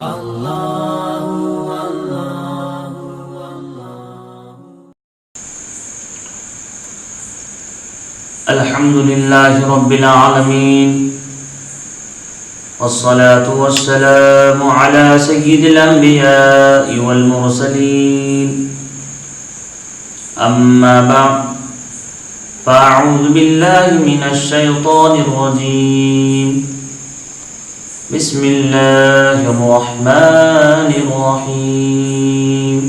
الحمد لله رب العالمين والصلاة والسلام على سيد الأنبياء والمرسلين أما بعد فأعوذ بالله من الشيطان الرجيم بسم الله الرحمن الرحيم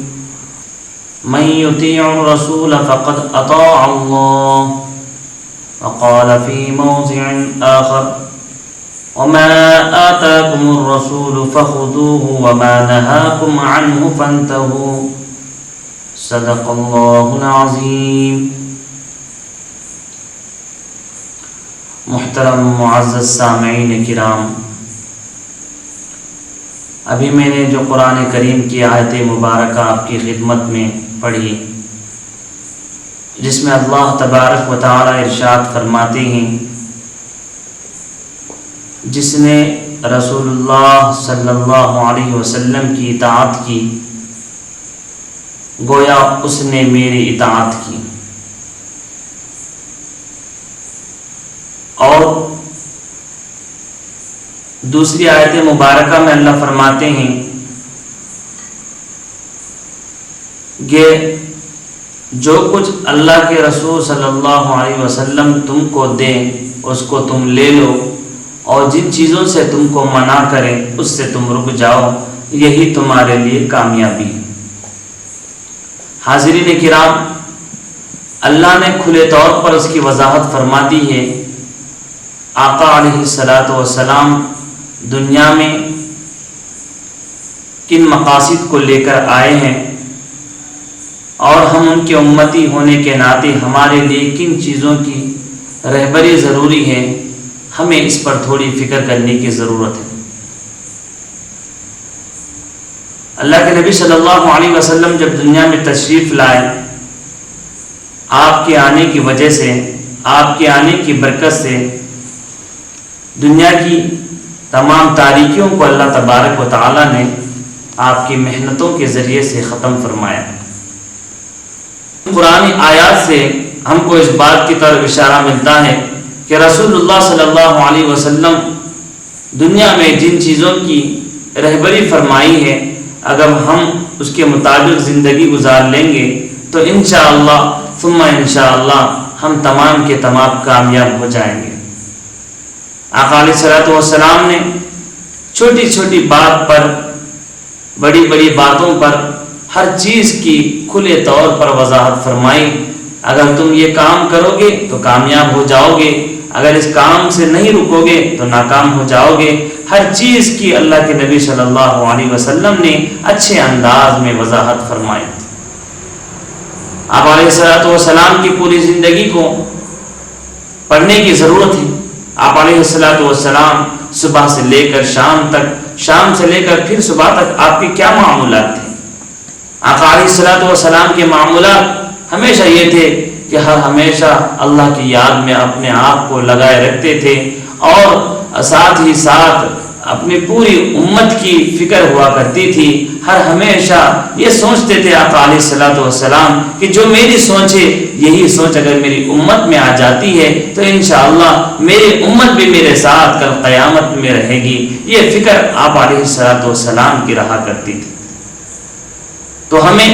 من يطيع الرسول فقد أطاع الله وقال في موضع آخر وما آتاكم الرسول فخذوه وما نهاكم عنه فانتهوا صدق الله العظيم. محترم معزز سامعین کرام، ابھی میں نے جو قرآن کریم کی آیت مبارکہ آپ کی خدمت میں پڑھی، جس میں اللہ تبارک و تعالی ارشاد فرماتے ہیں، جس نے رسول اللہ صلی اللہ علیہ وسلم کی اطاعت کی گویا اس نے میری اطاعت کی. اور دوسری آیت مبارکہ میں اللہ فرماتے ہیں کہ جو کچھ اللہ کے رسول صلی اللہ علیہ وسلم تم کو دیں اس کو تم لے لو، اور جن چیزوں سے تم کو منع کریں اس سے تم رک جاؤ، یہی تمہارے لیے کامیابی. حاضرین کرام، اللہ نے کھلے طور پر اس کی وضاحت فرما دی ہے. آقا علیہ الصلاۃ والسلام دنیا میں کن مقاصد کو لے کر آئے ہیں، اور ہم ان کے امتی ہونے کے ناطے ہمارے لیے کن چیزوں کی رہبری ضروری ہے، ہمیں اس پر تھوڑی فکر کرنے کی ضرورت ہے. اللہ کے نبی صلی اللہ علیہ وسلم جب دنیا میں تشریف لائے، آپ کے آنے کی وجہ سے، آپ کے آنے کی برکت سے دنیا کی تمام تاریکیوں کو اللہ تبارک و تعالی نے آپ کی محنتوں کے ذریعے سے ختم فرمایا. قرآن آیات سے ہم کو اس بات کی طرف اشارہ ملتا ہے کہ رسول اللہ صلی اللہ علیہ وسلم دنیا میں جن چیزوں کی رہبری فرمائی ہے، اگر ہم اس کے مطابق زندگی گزار لیں گے تو انشاءاللہ ثم انشاءاللہ ہم تمام کے تمام کامیاب ہو جائیں گے. آقا علیہ الصلوۃ والسلام نے چھوٹی چھوٹی بات پر، بڑی بڑی باتوں پر، ہر چیز کی کھلے طور پر وضاحت فرمائی. اگر تم یہ کام کرو گے تو کامیاب ہو جاؤ گے، اگر اس کام سے نہیں رکو گے تو ناکام ہو جاؤ گے. ہر چیز کی اللہ کے نبی صلی اللہ علیہ وسلم نے اچھے انداز میں وضاحت فرمائی. آپ علیہ الصلوۃ والسلام کی پوری زندگی کو پڑھنے کی ضرورت ہے. آپ علیہ الصلوۃ والسلام صبح سے لے کر شام تک، شام سے لے کر پھر صبح تک آپ کے کیا معمولات تھے؟ آقا علیہ الصلوۃ والسلام کے معمولات ہمیشہ یہ تھے کہ ہمیشہ اللہ کی یاد میں اپنے آپ کو لگائے رکھتے تھے، اور ساتھ ہی ساتھ اپنی پوری امت کی فکر ہوا کرتی تھی. ہر ہمیشہ یہ سوچتے تھے آقا علیہ الصلوۃ والسلام کہ جو میری سوچ ہے، یہی سوچ اگر میری امت میں آ جاتی ہے تو انشاءاللہ میری امت بھی میرے ساتھ کل قیامت میں رہے گی. یہ فکر آپ علیہ الصلوۃ والسلام کی رہا کرتی تھی. تو ہمیں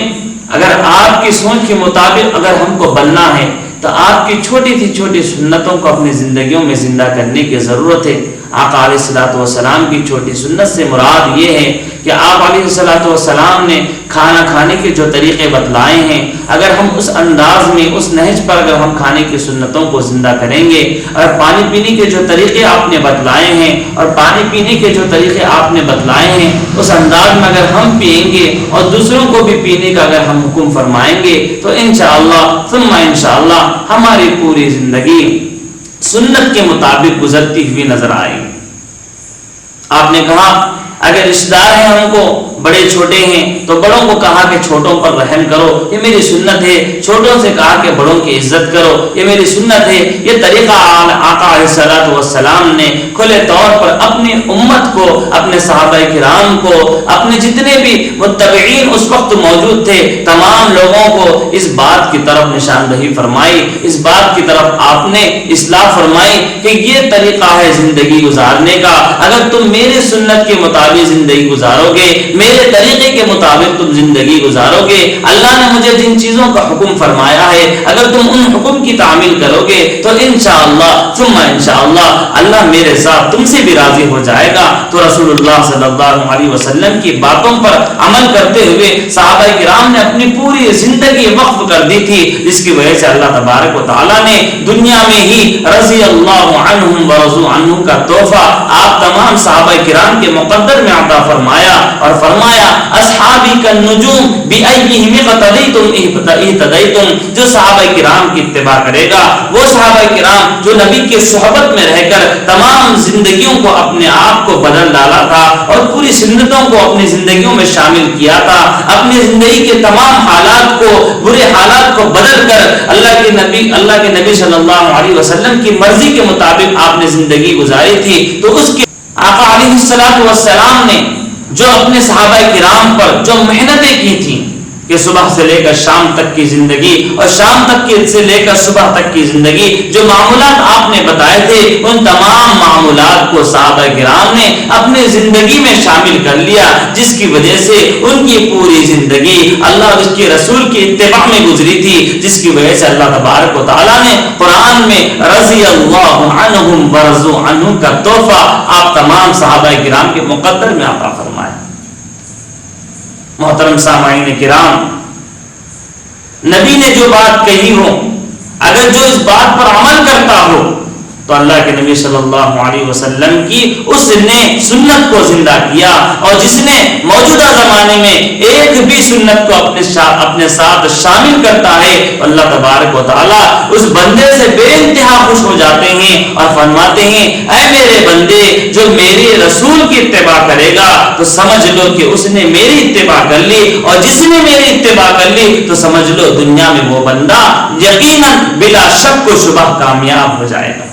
اگر آپ کی سوچ کے مطابق اگر ہم کو بننا ہے تو آپ کی چھوٹی تھی چھوٹی سنتوں کو اپنی زندگیوں میں زندہ کرنے کی ضرورت ہے. آقا علیہ الصلوۃ والسلام کی چھوٹی سنت سے مراد یہ ہے کہ آپ علیہ الصلوۃ والسلام نے کھانا کھانے کے جو طریقے بتلائے ہیں، اگر ہم اس انداز میں، اس نہج پر اگر ہم کھانے کی سنتوں کو زندہ کریں گے، اور پانی پینے کے جو طریقے آپ نے بتلائے ہیں، اور پانی پینے کے جو طریقے آپ نے بتلائے ہیں، اس انداز میں اگر ہم پئیں گے اور دوسروں کو بھی پینے کا اگر ہم حکم فرمائیں گے تو انشاءاللہ ثم انشاءاللہ ہماری پوری زندگی سنت کے مطابق گزرتی ہوئی نظر آئے. آپ نے کہا اگر رشتہ دار ہیں ہم کو بڑے چھوٹے ہیں تو بڑوں کو کہا کہ چھوٹوں پر رحم کرو، یہ میری سنت ہے، چھوٹوں سے کہا کہ بڑوں کی عزت کرو، یہ میری سنت ہے۔ یہ طریقہ آقا علیہ الصلوۃ والسلام نے کھلے طور پر اپنی امت کو، اپنے صحابہ کرام کو، اپنے جتنے بھی متبعین اس وقت موجود تھے تمام لوگوں کو اس بات کی طرف نشاندہی فرمائی، اس بات کی طرف آپ نے اصلاح فرمائی کہ یہ طریقہ ہے زندگی گزارنے کا۔ اگر تم میری سنت کے مطابق زندگی گزارو گے، میرے طریقے کے مطابق تم زندگی گزارو گے، اللہ نے مجھے جن چیزوں کا حکم فرمایا ہے اگر تم ان حکم کی تعمیل کرو گے تو انشاءاللہ ثم انشاءاللہ اللہ میرے ساتھ تم سے بھی راضی ہو جائے گا۔ تو رسول اللہ صلی اللہ علیہ وسلم کی باتوں پر عمل کرتے ہوئے صحابہ کرام نے اپنی پوری زندگی وقف کر دی تھی، جس کی وجہ سے اللہ تبارک و تعالیٰ نے دنیا میں ہی رضی اللہ عنہم ورضوا عنہ کا تحفہ آپ تمام صحابہ کرام کے مقدر میں عطا فرمایا اور فرمایا اصحابی کالنجوم بأیہم اقتدیتم اہتدیتم، جو صحابہ کرام کی اتباع کرے گا، وہ صحابہ کرام جو نبی کی صحبت میں رہ کر تمام زندگیوں کو اپنے آپ کو بدل ڈالا تھا اور پوری سنتوں کو اپنی زندگیوں میں شامل کیا تھا، اپنی زندگی کے تمام حالات کو، برے حالات کو بدل کر اللہ کے نبی صلی اللہ علیہ وسلم کی مرضی کے مطابق آپ نے زندگی گزاری تھی، تو اس کے آقا علیہ الصلوۃ والسلام نے جو اپنے صحابہ کرام پر جو محنتیں کی تھیں کہ صبح سے لے کر شام تک کی زندگی اور شام تک سے لے کر صبح تک کی زندگی، جو معمولات آپ نے بتائے تھے ان تمام معمولات کو صحابہ کرام نے اپنے زندگی میں شامل کر لیا، جس کی وجہ سے ان کی پوری زندگی اللہ اور اس کے رسول کی اتباع میں گزری تھی، جس کی وجہ سے اللہ تبارک و تعالیٰ نے قرآن میں رضی اللہ عنہم ورضوا عنہ کا تحفہ آپ تمام صحابہ کرام کے مقدر میں عطا فرمایا۔ محترم سامعین کرام، نبی نے جو بات کہی ہو، اگر جو اس بات پر عمل کرتا ہو تو اللہ کے نبی صلی اللہ علیہ وسلم کی اس نے سنت کو زندہ کیا، اور جس نے موجودہ زمانے میں ایک بھی سنت کو اپنے ساتھ شامل کرتا ہے، اللہ تبارک و تعالیٰ اس بندے سے بے انتہا خوش ہو جاتے ہیں اور فرماتے ہیں اے میرے بندے، جو میرے رسول کی اتباع کرے گا تو سمجھ لو کہ اس نے میری اتباع کر لی، اور جس نے میری اتباع کر لی تو سمجھ لو دنیا میں وہ بندہ یقیناً بلا شک و شبہ کامیاب ہو جائے گا۔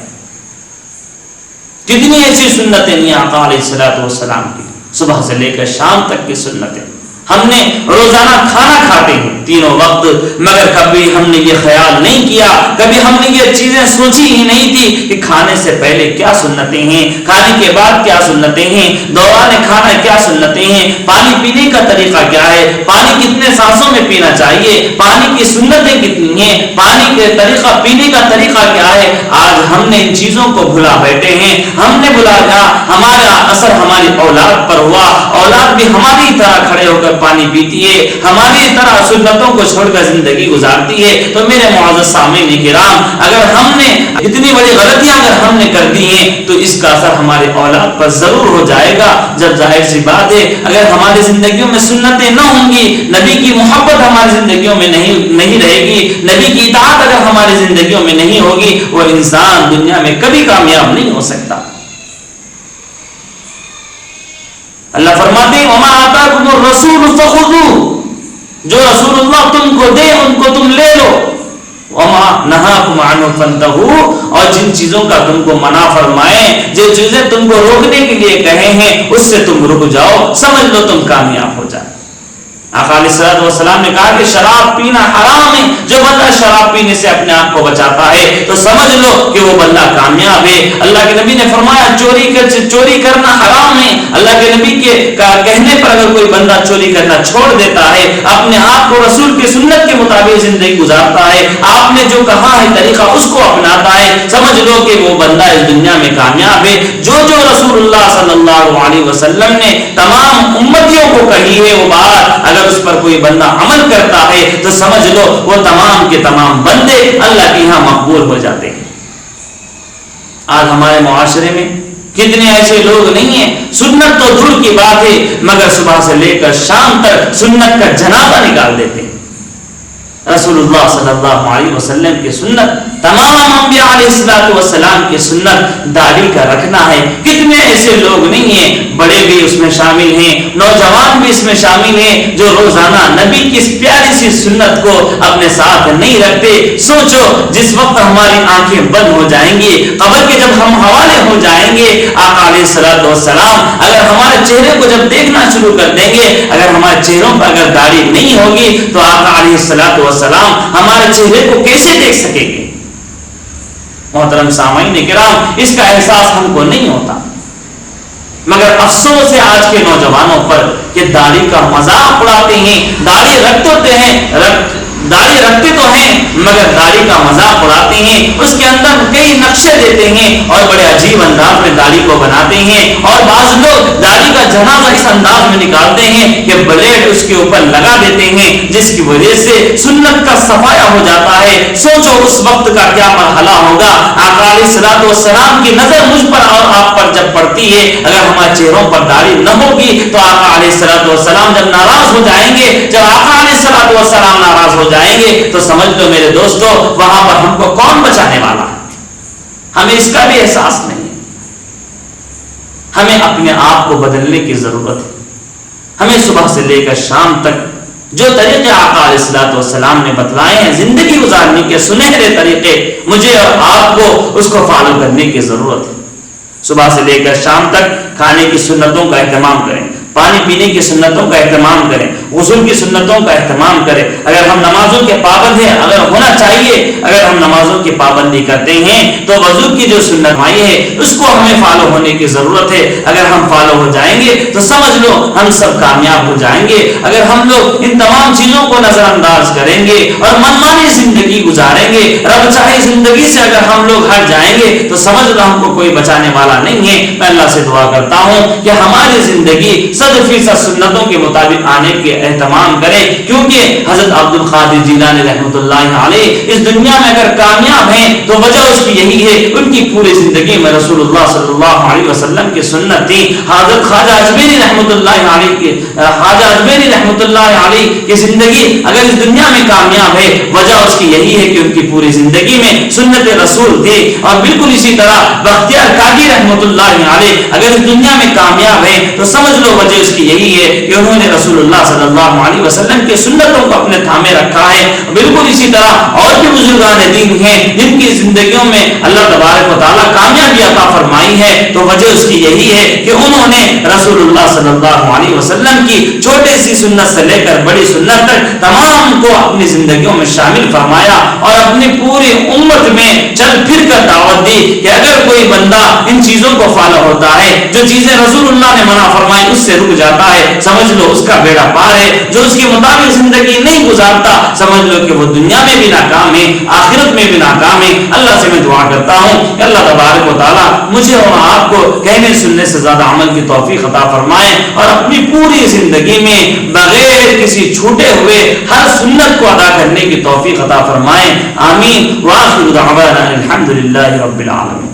کتنی ایسی سنتیں نہیں آقا علیہ الصلوۃ والسلام کی، صبح سے لے کر شام تک کی سنتیں۔ ہم نے روزانہ کھانا کھاتے ہیں تینوں وقت، مگر کبھی ہم نے یہ خیال نہیں کیا، کبھی ہم نے یہ چیزیں سوچی ہی نہیں تھی کہ کھانے سے پہلے کیا سنتیں ہیں، کھانے کے بعد کیا سنتیں ہیں، دوران کھانا کیا سنتیں ہیں، پانی پینے کا طریقہ کیا ہے، پانی کتنے سانسوں میں پینا چاہیے، پانی کی سنتیں کتنی ہیں، پانی کے طریقہ پینے کا طریقہ کیا ہے۔ آج ہم نے ان چیزوں کو بھلا بیٹھے ہیں، ہم نے بھلا دیا، ہمارا اثر ہماری اولاد پر ہوا، اولاد بھی ہماری طرح کھڑے ہو کر پانی پیتی ہے، ہماری طرح سنتوں کو چھوڑ کر زندگی گزارتی ہے۔ تو میرے معزز سامعین کرام، اگر ہم نے اتنی بڑی غلطیاں اگر ہم نے کر دی ہیں تو اس کا اثر ہمارے اولاد پر ضرور ہو جائے گا۔ جب ظاہر سی بات ہے اگر ہماری زندگیوں میں سنتیں نہ ہوں گی، نبی کی محبت ہماری زندگیوں میں نہیں رہے گی، نبی کی اطاعت اگر ہماری زندگیوں میں نہیں ہوگی، وہ انسان دنیا میں کبھی کامیاب نہیں ہو سکتا۔ اللہ فرماتے ہیں وَمَا آتَاكُمُ الرَّسُولُ فَخُذُوهُ، جو رسول اللہ تم کو دے ان کو تم لے لو، وَمَا نَهَاكُمْ عَنْهُ فَانْتَهُوا، اور جن چیزوں کا تم کو منع فرمائے، جو چیزیں تم کو روکنے کے لیے کہے ہیں اس سے تم رک جاؤ، سمجھ لو تم کامیاب ہو جائے۔ آقا علیہ الصلوۃ والسلام نے کہا کہ شراب پینا حرام ہے، جو بندہ شراب پینے سے اپنے آپ کو بچاتا ہے تو سمجھ لو کہ وہ بندہ کامیاب ہے۔ اللہ کے نبی نے فرمایا چوری کرنا حرام ہے، اللہ کے نبی کے کہنے پر اگر کوئی بندہ چوری کرنا چھوڑ دیتا ہے، اپنے آپ کو رسول کی سنت کے مطابق زندگی گزارتا ہے، آپ نے جو کہا ہے طریقہ اس کو اپناتا ہے، سمجھ لو کہ وہ بندہ اس دنیا میں کامیاب ہے۔ جو رسول اللہ صلی اللہ علیہ وسلم نے تمام امتیوں کو کہی ہے وہ بات اگر اس پر کوئی بندہ عمل کرتا ہے تو سمجھ لو وہ تمام کے تمام بندے اللہ کے یہاں مقبول ہو جاتے ہیں۔ آج ہمارے معاشرے میں کتنے ایسے لوگ نہیں ہیں، سنت تو دور کی بات ہے مگر صبح سے لے کر شام تک سنت کا جنازہ نکال دیتے ہیں۔ رسول اللہ صلی اللہ علیہ وسلم کی سنت، تمام انبیاء علیہ السلام کی سنت داڑھی کا رکھنا ہے۔ کتنے ایسے لوگ نہیں ہیں، بڑے بھی اس میں شامل ہیں، نوجوان بھی اس میں شامل ہیں، جو روزانہ نبی کی اس پیاری سی سنت کو اپنے ساتھ نہیں رکھتے۔ سوچو جس وقت ہماری آنکھیں بند ہو جائیں گی، قبر کے جب ہم حوالے ہو جائیں گے، آقا علیہ السلام اگر ہمارے چہرے کو جب دیکھنا شروع کر دیں گے، اگر ہمارے چہروں پر اگر داڑھی نہیں ہوگی تو آقا علیہ السلام ہمارے چہرے کو کیسے دیکھ سکیں گے؟ محترم سامعین کرام، اس کا احساس ہم کو نہیں ہوتا، مگر افسوس ہے آج کے نوجوانوں پر کہ داڑھی کا مذاق اڑاتے ہیں، داڑھی رکھتے تو ہیں مگر داڑھی کا مذاق اڑاتے ہیں، اس کے اندر کئی نقشے دیتے ہیں اور بڑے عجیب انداز میں داڑھی کو بناتے ہیں، اور بعض لوگ داڑھی کا جنازہ اس انداز میں نکالتے ہیں کہ بلیڈ اس کے اوپر لگا دیتے ہیں، جس کی وجہ سے سنت کا صفایا ہو جاتا ہے۔ سوچو اس وقت کا کیا مرحلہ ہوگا۔ آقا علیہ السلام کی نظر مجھ پر اور آپ پر جب پڑتی ہے، اگر ہمارے چہروں پر داڑھی نہ ہوگی تو آقا علیہ السلام جب ناراض ہو جائیں گے، جب آقا علیہ السلام ناراض ہو جائیں گے تو سمجھ لو میرے دوستو وہاں پر ہم کو کون بچانے والا ہے؟ ہمیں اس کا بھی احساس نہیں ہے۔ ہمیں اپنے آپ کو بدلنے کی ضرورت ہے۔ ہمیں صبح سے لے کر شام تک جو طریقے آقا علیہ السلام نے بتلائے ہیں زندگی گزارنے کے سنہرے طریقے، مجھے اور آپ کو اس کو فالو کرنے کی ضرورت ہے۔ صبح سے لے کر شام تک کھانے کی سنتوں کا اہتمام کریں، پانی پینے کی سنتوں کا اہتمام کریں، غسل کی سنتوں کا اہتمام کریں۔ اگر ہم نمازوں کے پابند ہیں، اگر ہونا چاہیے، اگر ہم نمازوں کی پابندی کرتے ہیں تو وضو کی جو سنت آئی ہے اس کو ہمیں فالو ہونے کی ضرورت ہے۔ اگر ہم فالو ہو جائیں گے تو سمجھ لو ہم سب کامیاب ہو جائیں گے۔ اگر ہم لوگ ان تمام چیزوں کو نظر انداز کریں گے اور منمانی زندگی گزاریں گے، رب چاہے زندگی سے اگر ہم لوگ ہٹ جائیں گے تو سمجھ لو ہم کو کوئی بچانے والا نہیں ہے۔ میں اللہ سے دعا کرتا ہوں کہ ہماری زندگی 100% سنتوں کے مطابق آنے کے اہتمام کرے، کیونکہ حضرت عبد القادر جیلانی رحمۃ اللہ علیہ اس دنیا میں اگر کامیاب ہیں تو وجہ اس کی یہی ہے، ان کی پوری زندگی میں رسول اللہ صلی اللہ علیہ وسلم کی سنت تھی۔ حضرت خواجہ اجمیری رحمۃ اللہ علیہ کی زندگی اگر اس دنیا میں کامیاب ہے، وجہ اس کی یہی ہے کہ ان کی پوری زندگی میں سنت رسول تھی۔ اور بالکل اسی طرح بختیار کاکی رحمۃ اللہ علیہ اگر اس دنیا میں کامیاب ہے تو سمجھ لو وجہ اس کی یہی ہے کہ انہوں نے رسول اللہ صلی اللہ علیہ وسلم کی سنتوں کو اپنے تھامے رکھا ہے۔ بالکل اسی طرح اور بھی بزرگان دین ہیں جن کی زندگیوں میں اللہ تبارک و تعالیٰ کامیابی عطا فرمائی ہے، تو وجہ اس کی یہی ہے کہ انہوں نے رسول اللہ صلی اللہ علیہ وسلم کی چھوٹے سی سنت سے لے کر بڑی سنت تک تمام کو اپنی زندگیوں میں شامل فرمایا اور اپنی پوری امت میں چل پھر کر دعوت دی کہ اگر کوئی بندہ ان چیزوں کو فالو ہوتا ہے، جو چیزیں رسول اللہ نے منع فرمائی اس سے رک جاتا ہے، سمجھ لو اس کا بیڑا پار ہے۔ جو اس کے مطابق زندگی نہیں گزارتا سمجھ لو کہ وہ دنیا میں بھی ناکام ہے، آخرت میں بھی ناکام ہے۔ اللہ سے میں دعا کرتا ہوں کہ اللہ تبارک و تعالیٰ مجھے اور آپ کو کہنے سننے سے زیادہ عمل کی توفیق عطا فرمائے اور اپنی پوری زندگی میں بغیر کسی چھوٹے ہوئے ہر سنت کو ادا کرنے کی توفیق عطا فرمائے۔ آمین۔ وآخر دعوانا الحمدللہ رب العالمین۔